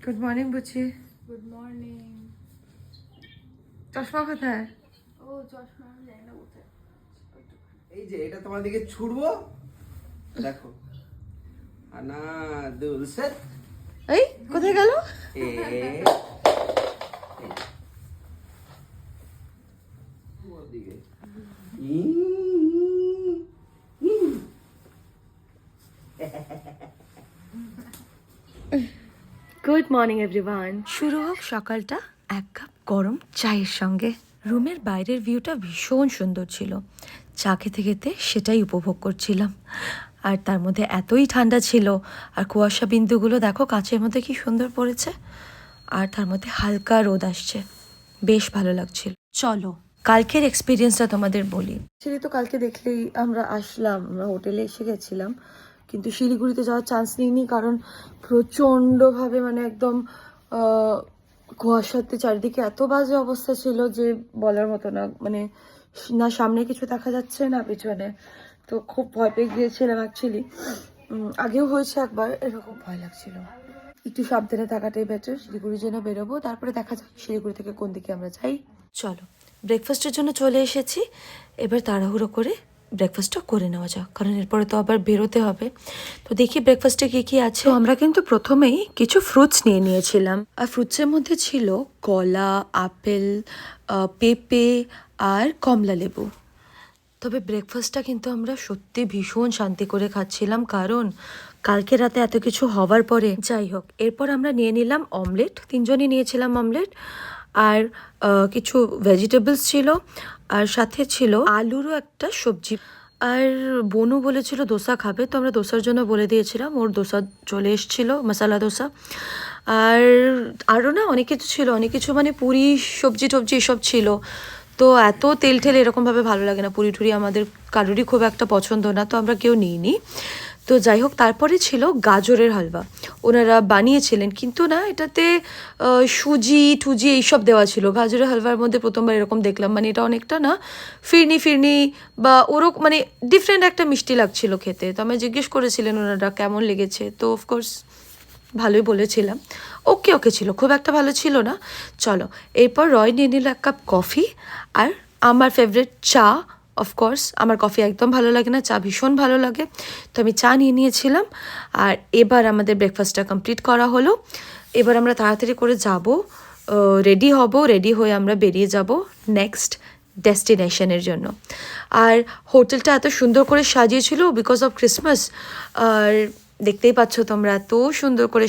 Good morning Buchi. Good morning. চশমা কোথায়? ও চশমা আমি জানি না কোথায়। এই যে এটা তোমার দিকে ছুড়বো, দেখো আনা দুলসেট এই কোথায় গেল? এ ওদিকে গুড মর্নিং এভরিওয়ান। শুরু হোক সকালটা এক কাপ গরম চায়ের সঙ্গে। রুমের বাইরের ভিউটা ভীষণ সুন্দর ছিল, চা খেতে খেতে সেটাই উপভোগ করছিলাম। আর তার মধ্যে এতই ঠান্ডা ছিল, আর কুয়াশা বিন্দুগুলো দেখো কাচের মধ্যে কি সুন্দর পড়েছে, আর তার মধ্যে হালকা রোদ আসছে, বেশ ভালো লাগছিল। চলো কালকের এক্সপিরিয়েন্সটা তোমাদের বলি। সিঁড়ি তো কালকে দেখলেই আমরা আসলাম, আমরা হোটেলে এসে গেছিলাম, কিন্তু শিলিগুড়িতে যাওয়ার চান্স নিইনি, কারণ প্রচণ্ডভাবে মানে একদম কুয়াশাতে চারিদিকে এত বাজে অবস্থা ছিল যে বলার মতো না। মানে না সামনে কিছু দেখা যাচ্ছে না পিছনে, তো খুব ভয় পেয়ে গিয়েছিলাম অ্যাকচুয়ালি। আগেও হয়েছে একবার, এরকম ভয় লাগছিল। একটু সাবধানে থাকাটাই বেটার। শিলিগুড়ির জন্য বেরোবো, তারপরে দেখা যাক শিলিগুড়ি থেকে কোন দিকে আমরা যাই। চলো ব্রেকফাস্টের জন্য চলে এসেছি, এবার তাড়াহুড়ো করে ব্রেকফাস্টটা করে নেওয়া যাক, কারণ এরপরে তো আবার বেরোতে হবে। তো দেখি ব্রেকফাস্টে কী কী আছে। আমরা কিন্তু প্রথমেই কিছু ফ্রুটস নিয়ে নিয়েছিলাম, আর ফ্রুটসের মধ্যে ছিল কলা, আপেল, পেঁপে আর কমলা লেবু। তবে ব্রেকফাস্টটা কিন্তু আমরা সত্যি ভীষণ শান্তি করে খাচ্ছিলাম, কারণ কালকে রাতে এত কিছু হওয়ার পরে। যাই হোক, এরপর আমরা নিয়ে নিলাম অমলেট, তিনজনই নিয়েছিলাম অমলেট, আর কিছু ভেজিটেবলস ছিল, আর সাথে ছিল আলুরও একটা সবজি। আর বনু বলেছিল দোসা খাবে, তো আমরা দোসার জন্য বলে দিয়েছিলাম, ওর দোসা চলে এসেছিল, মশালা দোসা। আর আরও না অনেক কিছু ছিল, অনেক কিছু মানে পুরি সবজি টবজি এসব ছিল। তো এত তেল ঠেলে এরকমভাবে ভালো লাগে না, পুরি টুরি আমাদের কারোরই খুব একটা পছন্দ না, তো আমরা কেউ নিইনি। তো যাই হোক, তারপরে ছিল গাজরের হালুয়া, ওনারা বানিয়েছিলেন, কিন্তু না এটাতে সুজি টুজি এইসব দেওয়া ছিল। গাজরের হালুয়ার মধ্যে প্রথমবার এরকম দেখলাম, মানে এটা অনেকটা না ফিরনি ফিরনি বা ওরকম মানে ডিফারেন্ট একটা মিষ্টি লাগছিল খেতে। তো আমি জিজ্ঞেস করেছিলেন ওনারা কেমন লেগেছে, তো অফকোর্স ভালোই বলেছিলাম, ওকে ওকে ছিল, খুব একটা ভালো ছিল না। চলো এরপর রয় নিয়ে নিল এক কাপ কফি, আর আমার ফেভারিট চা। অফকোর্স আমার কফি একদম ভালো লাগে না, চা ভীষণ ভালো লাগে, তো আমি চা নিয়ে নিয়েছিলাম। আর এবার আমাদের ব্রেকফাস্টটা কমপ্লিট করা হলো, এবার আমরা তাড়াতাড়ি করে যাব, রেডি হব, রেডি হয়ে আমরা বেরিয়ে যাব নেক্সট ডেস্টিনেশনের জন্য। আর হোটেলটা এত সুন্দর করে সাজিয়েছিল বিকজ অফ ক্রিসমাস, আর দেখতেই পাচ্ছ তোমরা এত সুন্দর করে